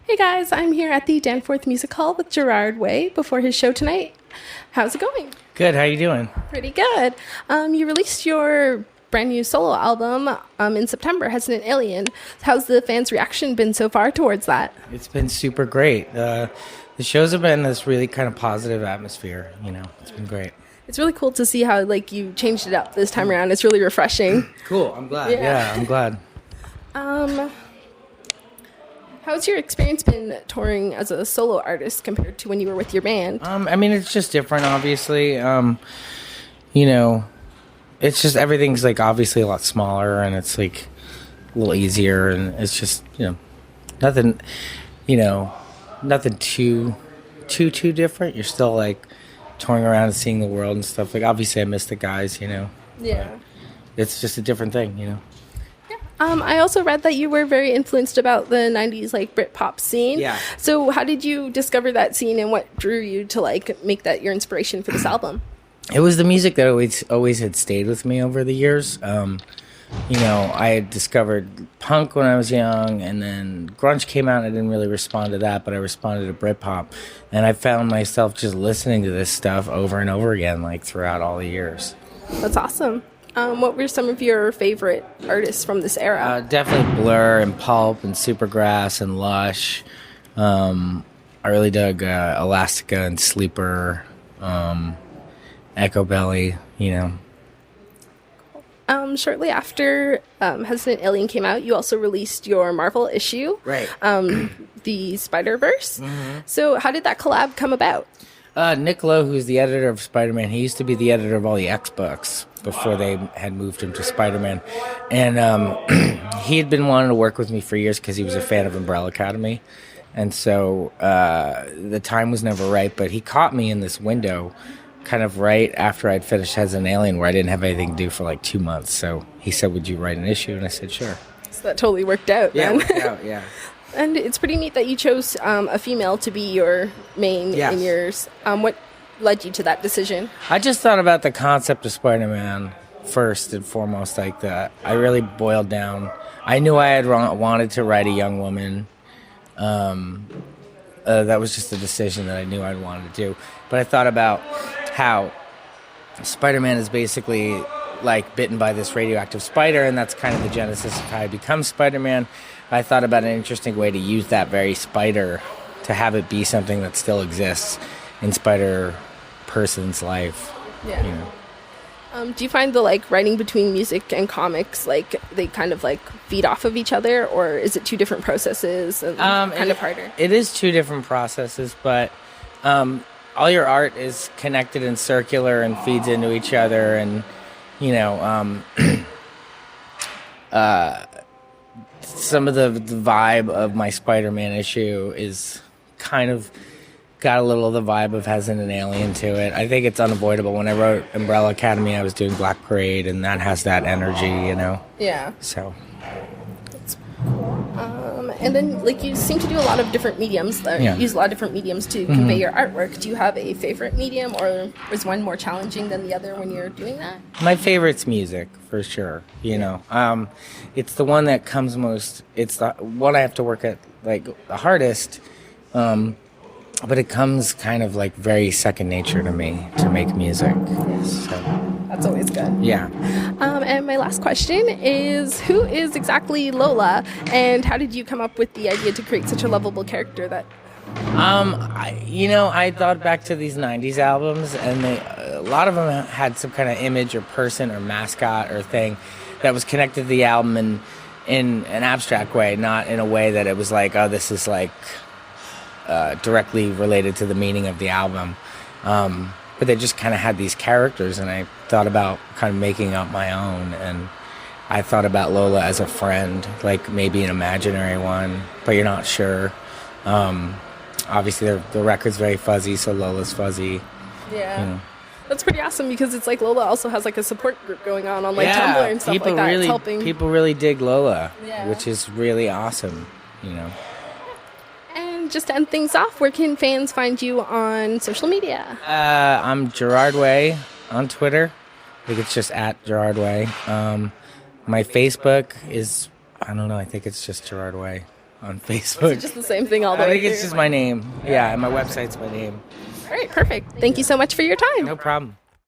Hey guys, I'm here at the Danforth Music Hall with Gerard Way before his show tonight. How's it going? Good. How you doing? Pretty good. You released your brand new solo album in September, Hasn't An Alien. How's the fans' reaction been so far towards that? It's been super great. The shows have been this really kind of positive atmosphere. It's been great. It's really cool to see how you changed it up this time around. It's really refreshing. Cool. I'm glad. Yeah, I'm glad. How's your experience been touring as a solo artist compared to when you were with your band? It's just different, obviously. It's just everything's obviously a lot smaller, and it's a little easier, and it's just nothing too different. You're still touring around and seeing the world and stuff. Obviously I miss the guys, Yeah. It's just a different thing, Yeah. I also read that you were very influenced about the 90s Britpop scene. Yeah. So how did you discover that scene, and what drew you to make that your inspiration for this album? It was the music that always had stayed with me over the years. I had discovered punk when I was young, and then grunge came out, and I didn't really respond to that, but I responded to Britpop. And I found myself just listening to this stuff over and over again, throughout all the years. That's awesome. What were some of your favorite artists from this era? Definitely Blur and Pulp and Supergrass and Lush. I really dug Elastica and Sleeper, Echo Belly, Shortly after Hasn't An Alien came out, you also released your Marvel issue, Right. the Spider-Verse. Mm-hmm. So how did that collab come about? Nick Lowe, who's the editor of SpiderMan, he used to be the editor of all the X books before they had moved him to SpiderMan. And he had been wanting to work with me for years because he was a fan of Umbrella Academy. And so the time was never right, but he caught me in this window kind of right after I'd finished As an Alien, where I didn't have anything to do for 2 months. So he said, "Would you write an issue?" And I said, "Sure." So that totally worked out. Yeah, then. it worked out, yeah. And it's pretty neat that you chose a female to be your main Yes. in yours. What led you to that decision? I just thought about the concept of Spider-Man first and foremost, I really boiled down. I knew I had wanted to write a young woman. That was just a decision that I knew I'd wanted to do. But I thought about how Spider-Man is basically bitten by this radioactive spider, and that's kind of the genesis of how I become Spider-Man. I thought about an interesting way to use that very spider to have it be something that still exists in Spider-Person's life. Yeah. Do you find the writing between music and comics they kind of feed off of each other, or is it two different processes and kind of harder? It is two different processes, but all your art is connected and circular and feeds into each other, and some of the vibe of my Spider-Man issue is kind of got a little of the vibe of Hasn't An Alien to it. I think it's unavoidable. When I wrote Umbrella Academy, I was doing Black Parade, and that has that energy, Yeah. So. And then you seem to do a lot of different mediums. Yeah. Use a lot of different mediums to convey your artwork. Do you have a favorite medium, or is one more challenging than the other when you're doing that? My favorite's music, for sure. It's the one that comes most. It's the one I have to work at the hardest. But it comes kind of very second nature to me to make music. So. That's always good. Yeah. And my last question is, who is exactly Lola, and how did you come up with the idea to create such a lovable character that... I thought back to these 90s albums, and a lot of them had some kind of image or person or mascot or thing that was connected to the album in an abstract way, not in a way that it was oh, this is directly related to the meaning of the album. But they just kind of had these characters, and I thought about kind of making up my own, and I thought about Lola as a friend, maybe an imaginary one, but you're not sure. Obviously the record's very fuzzy, so Lola's fuzzy. Yeah. That's pretty awesome, because it's Lola also has a support group going on Tumblr and stuff like that. It's helping. People really dig Lola, which is really awesome, And just to end things off, where can fans find you on social media? I'm Gerard Way on Twitter. I think it's just at Gerard Way. My Facebook is, I don't know, I think it's just Gerard Way. on Facebook. Is it just the same thing all the way I think through? it's just my name. Yeah, and my website's my name. All right, perfect. Thank you so much for your time. No problem.